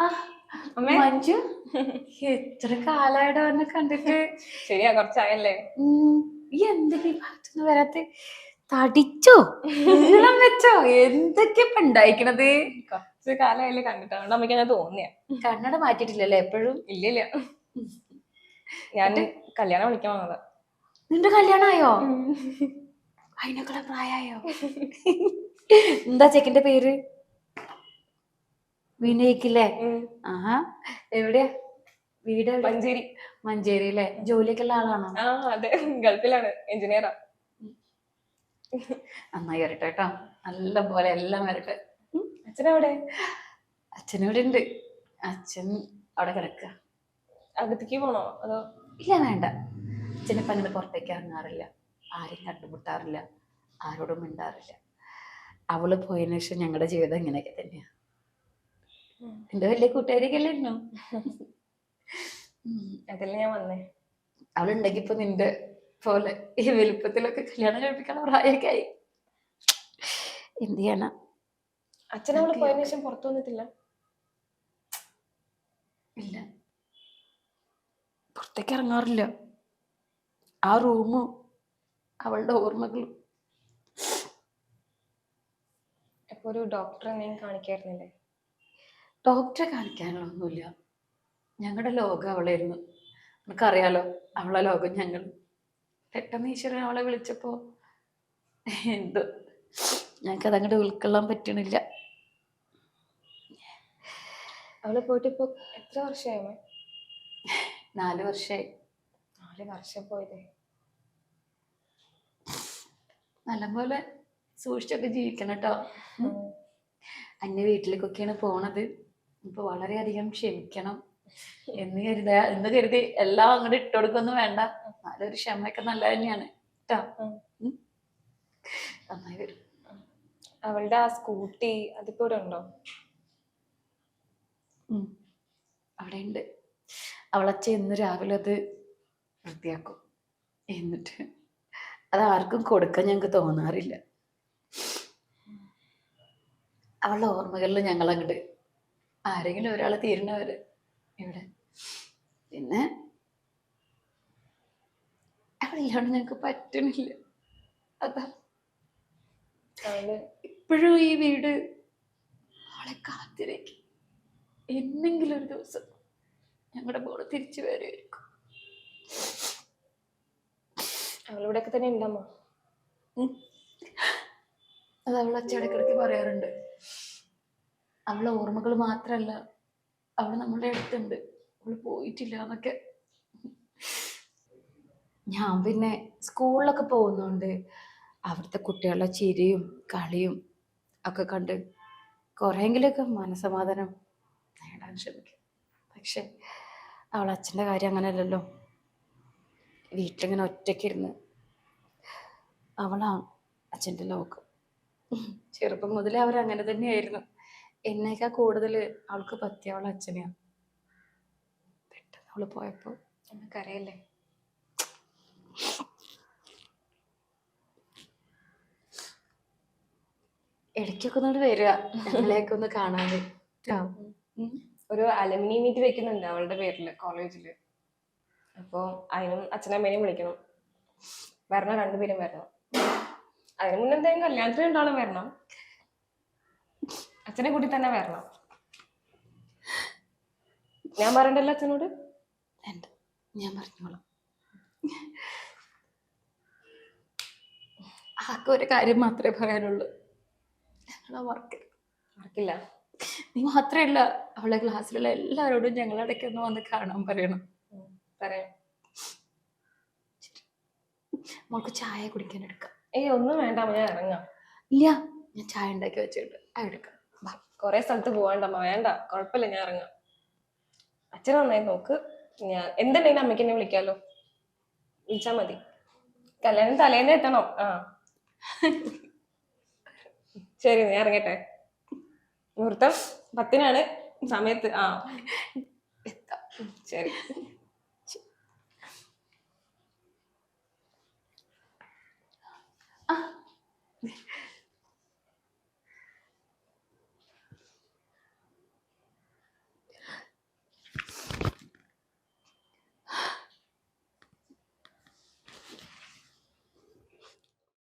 ആ മഞ്ജു എത്ര കാലായിട്ട് അവനെ കണ്ടിട്ട്. ശരിയാ, കുറച്ചായല്ലേ. ഈ എന്തൊക്കെ ഈ ഭാഗത്തൊന്നും വരാത്ത? തടിച്ചോ നീളം വെച്ചോ എന്തൊക്കെ ഇപ്പൊ ഉണ്ടായിക്കണത്? കുറച്ച് കാലമായാലും കണ്ടിട്ട്, അതുകൊണ്ട് അമ്മയ്ക്ക് അങ്ങനെ തോന്നിയ. കണ്ണട മാറ്റിട്ടില്ലല്ലേ എപ്പോഴും? ഇല്ലില്ല, ഞാൻ കല്യാണം വിളിക്കാൻ വന്നത്. നിന്റെ കല്യാണായോ? അതിനൊക്കെ പ്രായായോ? എന്താ ചെക്കന്റെ പേര്? വിനയിക്കില്ലേ? ആഹാ, എവിടെയാ വീട്? മഞ്ചേരി. മഞ്ചേരി അല്ലേ? ജോലിയൊക്കെ ഉള്ള ആളാണോ? ആ അതെ, ഗൾഫിലാണ്, എഞ്ചിനീയറാ. നന്നായി വരട്ടെ കേട്ടോ, നല്ല പോലെ എല്ലാം വരട്ടെ. അച്ഛനെവിടെ? അച്ഛനിവിടെ ഉണ്ട്. അച്ഛൻ അവിടെ കിടക്കുക. അകത്തേക്ക് പോണോ അതോ? ഇല്ല വേണ്ട, അച്ഛനിപ്പോ അങ്ങനെ പുറത്തേക്ക് ഇറങ്ങാറില്ല, ആരെയും കണ്ടുമുട്ടാറില്ല, ആരോടും മിണ്ടാറില്ല. അവള് പോയതിനു ശേഷം ഞങ്ങളുടെ ജീവിതം ഇങ്ങനെയൊക്കെ തന്നെയാ. എന്റെ വലിയ കൂട്ടുകാരിയൊക്കെ അല്ലായിരുന്നോ? അതല്ലേ ഞാൻ വന്നേ. അവളുണ്ടെങ്കി ഇപ്പൊ നിന്റെ പോലെ ഈ വലുപ്പത്തിലൊക്കെ കല്യാണം കഴിപ്പിക്കണം പ്രായമൊക്കെ ആയി. എന്ത് ചെയ്യാനാ? അച്ഛൻ അവള് പോയതിനു ശേഷം പുറത്തു വന്നിട്ടില്ല? ഇല്ല, പുറത്തേക്ക് ഇറങ്ങാറില്ല. ആ റൂമും അവളുടെ ഓർമ്മകളും. അപ്പൊ ഒരു ഡോക്ടറെ എന്തെങ്കിലും കാണിക്കായിരുന്നില്ലേ? ഡോക്ടറെ കാണിക്കാനൊന്നുമില്ല, ഞങ്ങളുടെ ലോകം അവളായിരുന്നു. നമുക്കറിയാലോ അവളെ ലോകം ഞങ്ങൾ. പെട്ടെന്ന് ഈശ്വരൻ അവളെ വിളിച്ചപ്പോ എന്തോ ഞങ്ങൾക്ക് അതങ്ങോട്ട് ഉൾക്കൊള്ളാൻ പറ്റണില്ല. അവള് പോയിട്ട് ഇപ്പൊ എത്ര വർഷമായി? 4 വർഷമായി. 4 വർഷം പോയതേ. നല്ലപോലെ സൂക്ഷിച്ചൊക്കെ ജീവിക്കണം കേട്ടോ. അന്യ വീട്ടിലേക്കൊക്കെയാണ് പോണത്, ഇപ്പൊ വളരെയധികം ക്ഷമിക്കണം എന്ന് കരുതി എല്ലാം അങ്ങോട്ട് ഇട്ടുകൊടുക്കൊന്നും വേണ്ട. നല്ലൊരു ക്ഷമയൊക്കെ നല്ല തന്നെയാണ് കേട്ടോ. നന്നായി വരും. അവളുടെ ആ സ്കൂട്ടി അതിപ്പോ ഇവിടെ ഉണ്ടോ? അവിടെ ഉണ്ട്. അവളച്ഛ ഇന്ന് രാവിലെ അത് വൃത്തിയാക്കും. എന്നിട്ട് അത് ആർക്കും കൊടുക്കാൻ ഞങ്ങൾക്ക് തോന്നാറില്ല. അവളുടെ ഓർമ്മകളിൽ ഞങ്ങൾ അങ്ങോട്ട് ആരെങ്കിലും ഒരാൾ തീരണവര് ഇവിടെ. പിന്നെ അവളില്ലാണ്ട് ഞങ്ങൾക്ക് പറ്റണില്ല. അതാ ഇപ്പോഴും ഈ വീട് അവളെ കാത്തിരിക്കും. എന്നെങ്കിലും ഒരു ദിവസം ഞങ്ങളുടെ മോള് തിരിച്ചു വരുമായിരിക്കും. അവളിവിടെയൊക്കെ തന്നെ ഉണ്ടമ്മ. അത് അവൾ അച്ചടക്കിടക്ക് പറയാറുണ്ട്. അവളെ ഓർമ്മകൾ മാത്രല്ല, അവള് നമ്മുടെ അടുത്തുണ്ട്, അവള് പോയിട്ടില്ല എന്നൊക്കെ. ഞാൻ പിന്നെ സ്കൂളിലൊക്കെ പോകുന്നോണ്ട് അവിടുത്തെ കുട്ടികളുടെ ചിരിയും കളിയും ഒക്കെ കണ്ട് കുറെയെങ്കിലൊക്കെ മനസമാധാനം നേടാൻ ശ്രമിക്കും. പക്ഷെ അവളച്ഛൻ്റെ കാര്യം അങ്ങനെയല്ലല്ലോ. വീട്ടിലിങ്ങനെ ഒറ്റയ്ക്കിരുന്ന് അവളാണ് അച്ഛൻ്റെ ലോകം. ചെറുപ്പം മുതലേ അവരങ്ങനെ തന്നെയായിരുന്നു. എന്നേക്കാൾ കൂടുതൽ അവൾക്ക് പറ്റിയ അവളെ അച്ഛനെയാണ്. പെട്ടെന്ന് അവള് പോയപ്പോ നമുക്കറിയല്ലേ. ഇടയ്ക്കൊക്കെ ഒന്നോട് വരിക, ഞങ്ങളെയൊക്കെ ഒന്ന് കാണാൻ. ഒരു അലുമിനി മീറ്റ് വെക്കുന്നുണ്ട് അവളുടെ പേരില് കോളേജില്. അപ്പൊ അതിനും അച്ഛനമ്മേനെയും വിളിക്കണം. വരണം, 2 പേരും വരണം. അതിന് മുന്നേ എന്തെങ്കിലും കല്യാണത്തിന് 2 ആളും വരണം. അച്ഛനെ കൂട്ടി തന്നെ വരണം. ഞാൻ പറയണ്ടല്ലോ അച്ഛനോട്? ഞാൻ പറഞ്ഞോളാം. ആകെ ഒരു കാര്യം മാത്രമേ പറയാനുള്ളൂ, ഞങ്ങളെ മറക്കില്ല. നീ മാത്രമല്ല, അവളെ ക്ലാസ്സിലുള്ള എല്ലാവരോടും ഞങ്ങളിടയ്ക്ക് ഒന്ന് വന്ന് കാണാൻ പറയണം. പറയാം. മോൾക്ക് ചായ കുടിക്കാൻ എടുക്കാം? ഒന്നും വേണ്ട, ഞാൻ ഇറങ്ങാം. ഇല്ല, ഞാൻ ചായ ഉണ്ടാക്കി വെച്ചിട്ട് എടുക്കാം. കൊറേ സ്ഥലത്ത് പോവാണ്ടമ്മ, വേണ്ട, കുഴപ്പമില്ല, ഞാൻ ഇറങ്ങാം. അച്ഛൻ നന്നായി നോക്ക്. ഞാൻ എന്തുണ്ടെങ്കിലും അമ്മയ്ക്ക് എന്നെ വിളിക്കാലോ, വിളിച്ചാ മതി. കല്യാണം തലേന്ന് എത്തണം. ശരി, ഞാൻ ഇറങ്ങട്ടെ. മുഹൂർത്തം 10-നാണ് സമയത്ത്. ശരി.